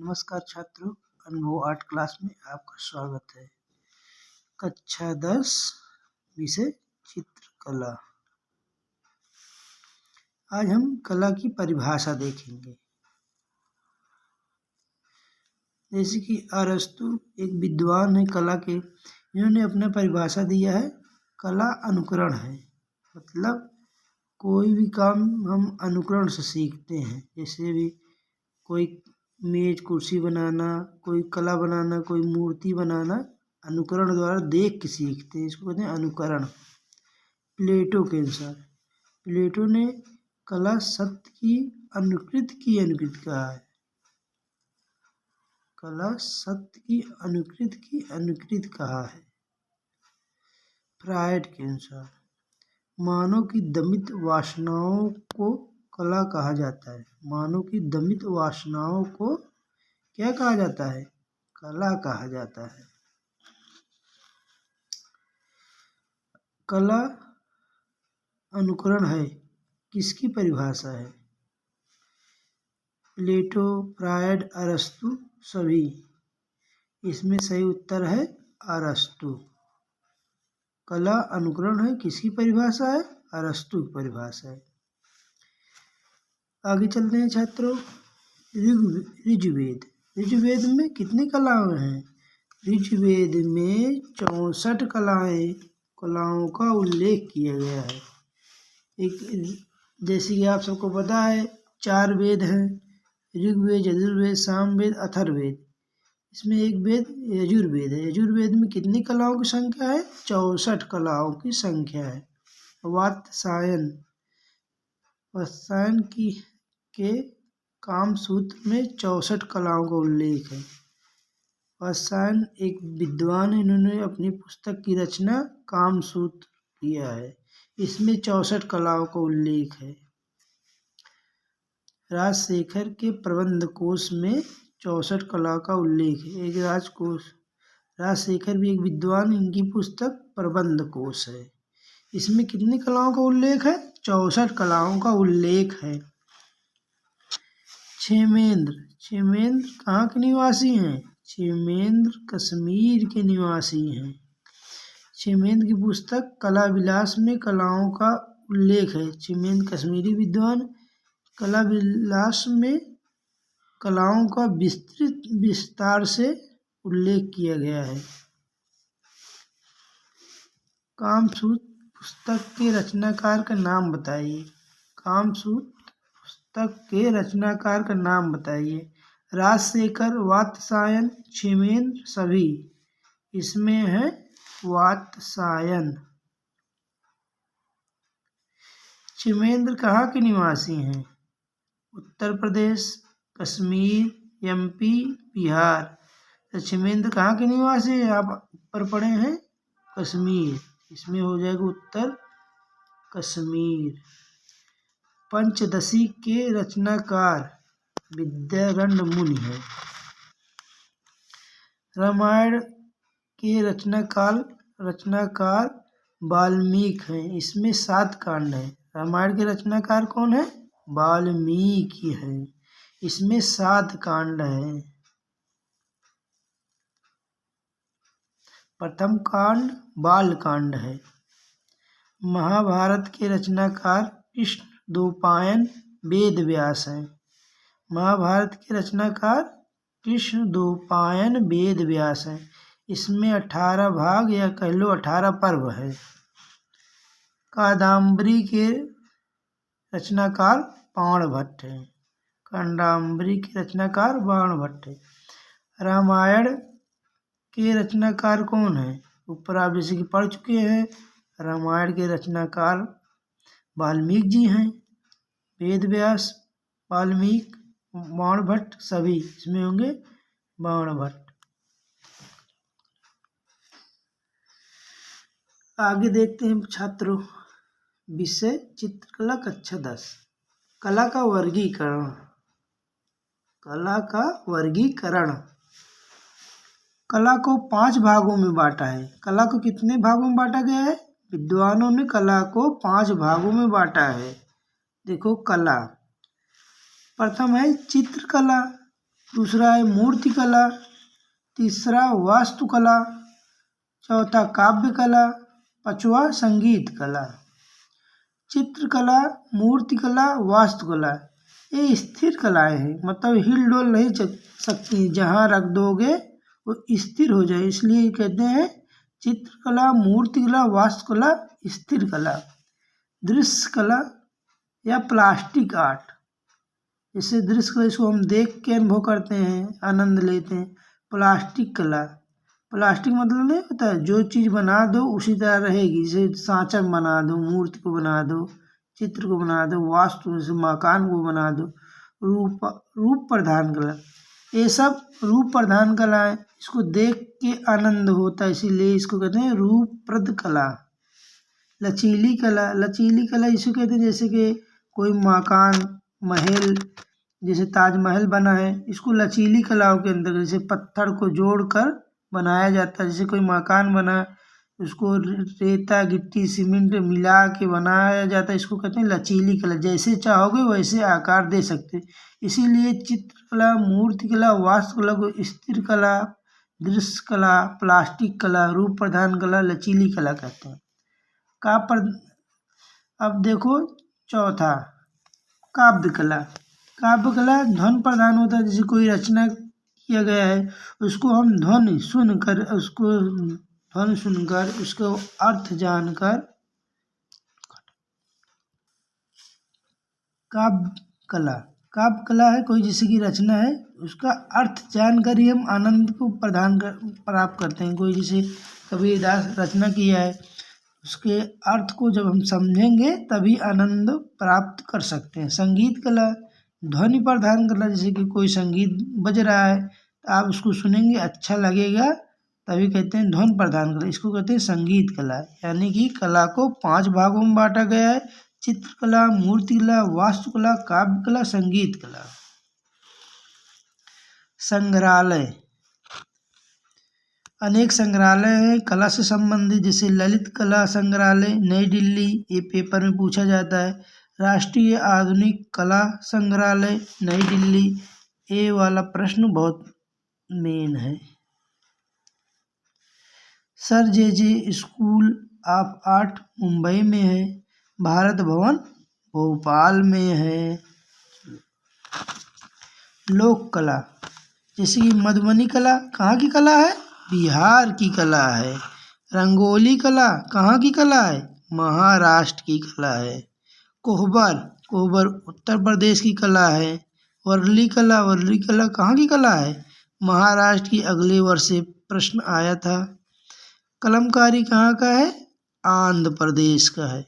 नमस्कार छात्रों, अनुभव आर्ट क्लास में आपका स्वागत है। कक्षा 10 विषय चित्रकला। आज हम कला की परिभाषा देखेंगे। जैसे कि अरस्तु एक विद्वान है कला के, इन्होंने अपना परिभाषा दिया है, कला अनुकरण है। मतलब कोई भी काम हम अनुकरण से सीखते हैं। जैसे भी कोई मेज कुर्सी बनाना, कोई कला बनाना, कोई मूर्ति बनाना अनुकरण द्वारा देख के सीखते हैं, इसको कहते हैं अनुकरण। प्लेटो के अनुसार, प्लेटो ने कला सत्य की अनुकृत कहा है। कला सत्य की अनुकृत कहा है। फ्रायड के अनुसार मानव की दमित वासनाओं को कला कहा जाता है। मानव की दमित वासनाओं को क्या कहा जाता है? कला कहा जाता है। कला अनुकरण है, किसकी परिभाषा है? प्लेटो, फ्रायड, अरस्तु सभी। इसमें सही उत्तर है अरस्तु। कला अनुकरण है, किसकी परिभाषा है? अरस्तु की परिभाषा है। आगे चलते हैं छात्रों। ऋग्वेद। ऋग्वेद में कितनी कलाएं हैं? ऋग्वेद में 64 कलाओं का उल्लेख किया गया है। एक जैसे कि आप सबको पता है 4 वेद हैं, ऋग्वेद, यजुर्वेद, सामवेद, अथर्ववेद। इसमें एक वेद यजुर्वेद है। यजुर्वेद में कितनी कलाओं की संख्या है? 64 कलाओं की संख्या है। वात्स्यायन के कामसूत्र में 64 कलाओं का उल्लेख है। वात्स्यायन एक विद्वान है, इन्होंने अपनी पुस्तक की रचना कामसूत्र किया है। इसमें 64 कलाओं का उल्लेख है। राजशेखर के प्रबंध कोश में 64 कला का उल्लेख है। एक राजशेखर भी एक विद्वान, इनकी पुस्तक प्रबंध कोश है। इसमें कितनी कलाओं का उल्लेख है? 64 कलाओं का उल्लेख है। क्षेमेंद्र कहाँ के निवासी हैं? क्षेमेंद्र कश्मीर के निवासी हैं। क्षेमेंद्र की पुस्तक कला विलास में कलाओं का उल्लेख है। क्षेमेंद्र कश्मीरी विद्वान, कला विलास में कलाओं का विस्तार से उल्लेख किया गया है। कामसूत्र पुस्तक के रचनाकार का नाम बताइए। कामसूत्र पुस्तक के रचनाकार का नाम बताइए। राजशेखर, वात्स्यायन, क्षेमेंद्र सभी। इसमें है वात्स्यायन। क्षेमेंद्र कहाँ के निवासी हैं? उत्तर प्रदेश, कश्मीर, MP, बिहार। तो क्षेमेंद्र कहाँ के निवासी हैं? आप ऊपर पढ़े हैं कश्मीर। इसमें हो जाएगा उत्तर कश्मीर। पंचदशी के रचनाकार विद्यारण्य मुनि है। रामायण के रचनाकार वाल्मीकि हैं। इसमें 7 कांड हैं। रामायण के रचनाकार कौन है? वाल्मीकि है। इसमें 7 कांड हैं। प्रथम कांड बालकांड है। महाभारत के रचनाकार कृष्णद्वैपायन वेदव्यास हैं। महाभारत के रचनाकार कृष्णद्वैपायन वेदव्यास हैं। इसमें 18 भाग या कह लो 18 पर्व है। कादम्बरी के रचनाकार बाणभट्ट है। कादम्बरी के रचनाकार बाणभट्ट है। रामायण के रचनाकार कौन है? ऊपर आप जैसे कि पढ़ चुके हैं। रामायण के रचनाकार वाल्मीकि जी हैं। वेदव्यास, वाल्मीकि, बाणभट्ट सभी इसमें होंगे। बाणभट्ट। आगे देखते हैं छात्रों। विषय चित्रकला, कक्षा 10। कला का वर्गीकरण। कला का वर्गीकरण। कला को 5 भागों में बांटा है। कला को कितने भागों में बांटा गया है? विद्वानों ने कला को 5 भागों में बांटा है। देखो कला, प्रथम है चित्रकला। दूसरा है मूर्तिकला, तीसरा वास्तुकला, चौथा काव्य कला, पांचवा संगीत कला। चित्रकला, मूर्तिकला, वास्तुकला ये स्थिर कलाएं हैं, मतलब हिल डोल नहीं सकती, जहाँ रख दोगे वो स्थिर हो जाए, इसलिए कहते हैं चित्रकला, मूर्तिकला, वास्तुकला, स्थिर कला। दृश्य कला या प्लास्टिक आर्ट, जैसे दृश्य कला इसको हम देख के अनुभव करते हैं, आनंद लेते हैं। प्लास्टिक कला, प्लास्टिक मतलब नहीं होता है जो चीज़ बना दो उसी तरह रहेगी, जैसे सांचा बना दो, मूर्ति को बना दो, चित्र को बना दो, वास्तु जैसे मकान को बना दो। रूप प्रधान कला, ये सब रूप प्रधान कला है, इसको देख के आनंद होता है, इसीलिए इसको कहते हैं रूपप्रद कला। लचीली कला, लचीली कला इसको कहते हैं जैसे कि कोई मकान, महल, जैसे ताजमहल बना है, इसको लचीली कलाओं के अंदर, जैसे पत्थर को जोड़कर बनाया जाता है। जैसे कोई मकान बना, उसको रेता, गिट्टी, सीमेंट मिला के बनाया जाता है, इसको कहते हैं लचीली कला। जैसे चाहोगे वैसे आकार दे सकते हैं, इसीलिए चित्रकला, मूर्तिकला, वास्तुकला को स्थिर कला, दृश्य कला, प्लास्टिक कला, रूप प्रधान कला, लचीली कला कहते हैं। अब देखो चौथा काव्य कला। काव्य कला ध्वनि प्रधान होता है, जैसे कोई रचना किया गया है उसको हम ध्वनि सुनकर, उसको अर्थ जानकर, काव्य कला है कोई जैसे की रचना है, उसका अर्थ जानकर ही हम आनंद को प्राप्त करते हैं। कोई जैसे कबीरदास रचना किया है, उसके अर्थ को जब हम समझेंगे तभी आनंद प्राप्त कर सकते हैं। संगीत कला ध्वनि प्रधान कला, जैसे कि कोई संगीत बज रहा है तो आप उसको सुनेंगे अच्छा लगेगा, तभी कहते हैं ध्वनि प्रधान कला, इसको कहते हैं संगीत कला। यानी कि कला को 5 भागों में बांटा गया है, चित्रकला, मूर्तिकला, वास्तुकला, काव्य कला, संगीत कला। संग्रहालय, अनेक संग्रहालय हैं कला से संबंधित, जैसे ललित कला संग्रहालय नई दिल्ली, ये पेपर में पूछा जाता है। राष्ट्रीय आधुनिक कला संग्रहालय नई दिल्ली, ये वाला प्रश्न बहुत मेन है। Sir J school of art Mumbai में है, भारत भवन भोपाल में है। लोक कला, जैसे कि मधुबनी कला कहाँ की कला है? बिहार की कला है। रंगोली कला कहाँ की कला है? महाराष्ट्र की कला है। कोहबर उत्तर प्रदेश की कला है। वर्ली कला कहाँ की कला है? महाराष्ट्र की। अगले वर्ष से प्रश्न आया था। कलमकारी कहाँ का है? आंध्र प्रदेश का है।